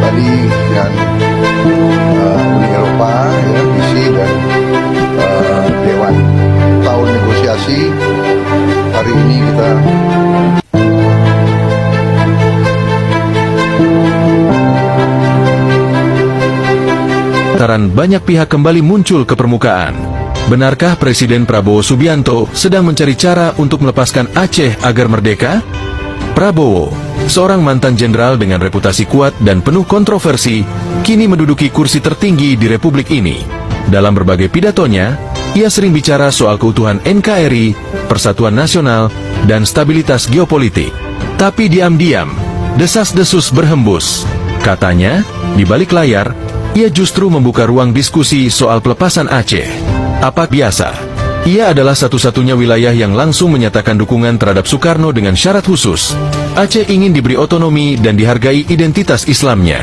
kembali dengan Uni Eropa, ya, BC dan Dewan. Tahun negosiasi hari ini kita banyak pihak kembali muncul ke permukaan. Benarkah Presiden Prabowo Subianto sedang mencari cara untuk melepaskan Aceh agar merdeka? Prabowo, seorang mantan jenderal dengan reputasi kuat dan penuh kontroversi, kini menduduki kursi tertinggi di Republik ini. Dalam berbagai pidatonya, ia sering bicara soal keutuhan NKRI, persatuan nasional, dan stabilitas geopolitik. Tapi diam-diam, desas-desus berhembus. Katanya, di balik layar, ia justru membuka ruang diskusi soal pelepasan Aceh. Apa biasa? Ia adalah satu-satunya wilayah yang langsung menyatakan dukungan terhadap Soekarno dengan syarat khusus. Aceh ingin diberi otonomi dan dihargai identitas Islamnya.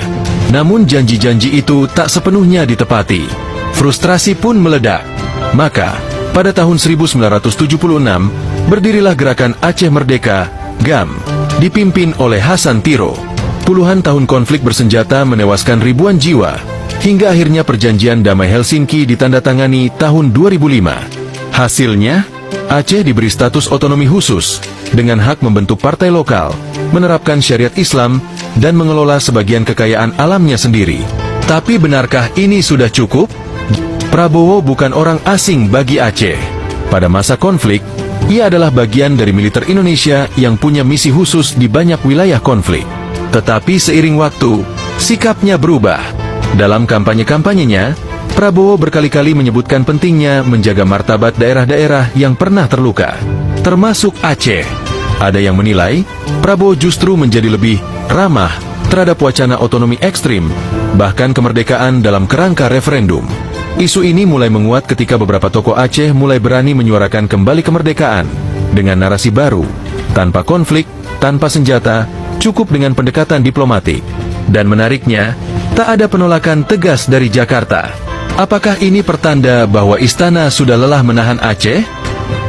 Namun janji-janji itu tak sepenuhnya ditepati. Frustrasi pun meledak. Maka, pada tahun 1976, berdirilah Gerakan Aceh Merdeka, GAM, dipimpin oleh Hasan Tiro. Puluhan tahun konflik bersenjata menewaskan ribuan jiwa, hingga akhirnya perjanjian damai Helsinki ditandatangani tahun 2005. Hasilnya, Aceh diberi status otonomi khusus, dengan hak membentuk partai lokal, menerapkan syariat Islam, dan mengelola sebagian kekayaan alamnya sendiri. Tapi benarkah ini sudah cukup? Prabowo bukan orang asing bagi Aceh. Pada masa konflik, ia adalah bagian dari militer Indonesia yang punya misi khusus di banyak wilayah konflik. Tetapi seiring waktu, sikapnya berubah. Dalam kampanye-kampanyenya, Prabowo berkali-kali menyebutkan pentingnya menjaga martabat daerah-daerah yang pernah terluka, termasuk Aceh. Ada yang menilai, Prabowo justru menjadi lebih ramah terhadap wacana otonomi ekstrim, bahkan kemerdekaan dalam kerangka referendum. Isu ini mulai menguat ketika beberapa tokoh Aceh mulai berani menyuarakan kembali kemerdekaan, dengan narasi baru, tanpa konflik, tanpa senjata, cukup dengan pendekatan diplomatik. Dan menariknya, tak ada penolakan tegas dari Jakarta. Apakah ini pertanda bahwa istana sudah lelah menahan Aceh?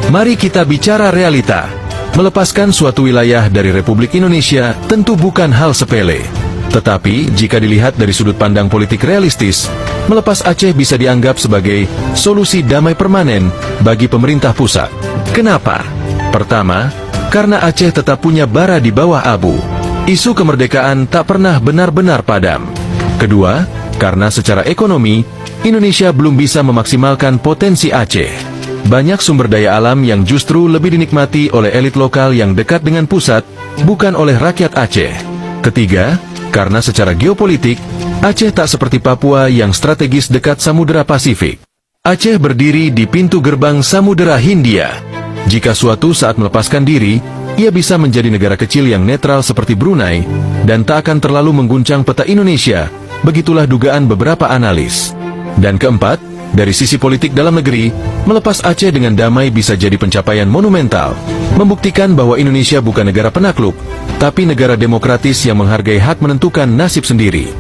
Mari kita bicara realita. Melepaskan suatu wilayah dari Republik Indonesia tentu bukan hal sepele. Tetapi, jika dilihat dari sudut pandang politik realistis, melepas Aceh bisa dianggap sebagai solusi damai permanen bagi pemerintah pusat. Kenapa? Pertama, karena Aceh tetap punya bara di bawah abu. Isu kemerdekaan tak pernah benar-benar padam. Kedua, karena secara ekonomi, Indonesia belum bisa memaksimalkan potensi Aceh. Banyak sumber daya alam yang justru lebih dinikmati oleh elit lokal yang dekat dengan pusat, bukan oleh rakyat Aceh. Ketiga, karena secara geopolitik, Aceh tak seperti Papua yang strategis dekat Samudera Pasifik. Aceh berdiri di pintu gerbang Samudera Hindia. Jika suatu saat melepaskan diri, ia bisa menjadi negara kecil yang netral seperti Brunei, dan tak akan terlalu mengguncang peta Indonesia, begitulah dugaan beberapa analis. Dan keempat, dari sisi politik dalam negeri, melepas Aceh dengan damai bisa jadi pencapaian monumental, membuktikan bahwa Indonesia bukan negara penakluk, tapi negara demokratis yang menghargai hak menentukan nasib sendiri.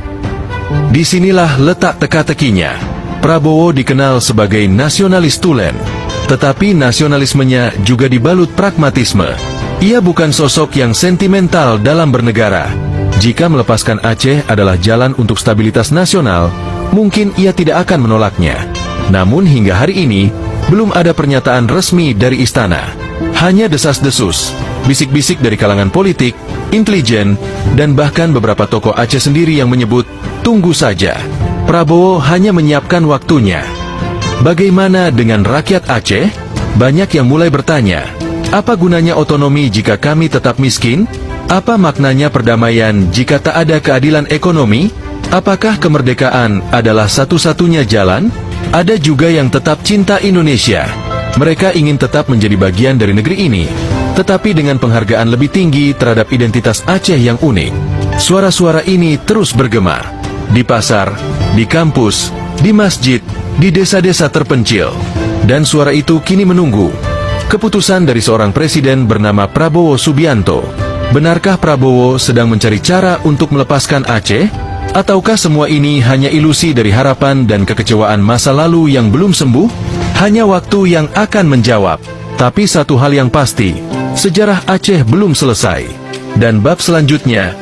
Disinilah letak teka-tekinya. Prabowo dikenal sebagai nasionalis tulen, tetapi nasionalismenya juga dibalut pragmatisme. Ia bukan sosok yang sentimental dalam bernegara. Jika melepaskan Aceh adalah jalan untuk stabilitas nasional, mungkin ia tidak akan menolaknya. Namun hingga hari ini, belum ada pernyataan resmi dari istana. Hanya desas-desus, bisik-bisik dari kalangan politik, intelijen, dan bahkan beberapa tokoh Aceh sendiri yang menyebut, tunggu saja. Prabowo hanya menyiapkan waktunya. Bagaimana dengan rakyat Aceh? Banyak yang mulai bertanya, apa gunanya otonomi jika kami tetap miskin? Apa maknanya perdamaian jika tak ada keadilan ekonomi? Apakah kemerdekaan adalah satu-satunya jalan? Ada juga yang tetap cinta Indonesia. Mereka ingin tetap menjadi bagian dari negeri ini, tetapi dengan penghargaan lebih tinggi terhadap identitas Aceh yang unik. Suara-suara ini terus bergema. Di pasar, di kampus, di masjid, di desa-desa terpencil. Dan suara itu kini menunggu keputusan dari seorang presiden bernama Prabowo Subianto. Benarkah Prabowo sedang mencari cara untuk melepaskan Aceh? Ataukah semua ini hanya ilusi dari harapan dan kekecewaan masa lalu yang belum sembuh? Hanya waktu yang akan menjawab. Tapi satu hal yang pasti, sejarah Aceh belum selesai. Dan bab selanjutnya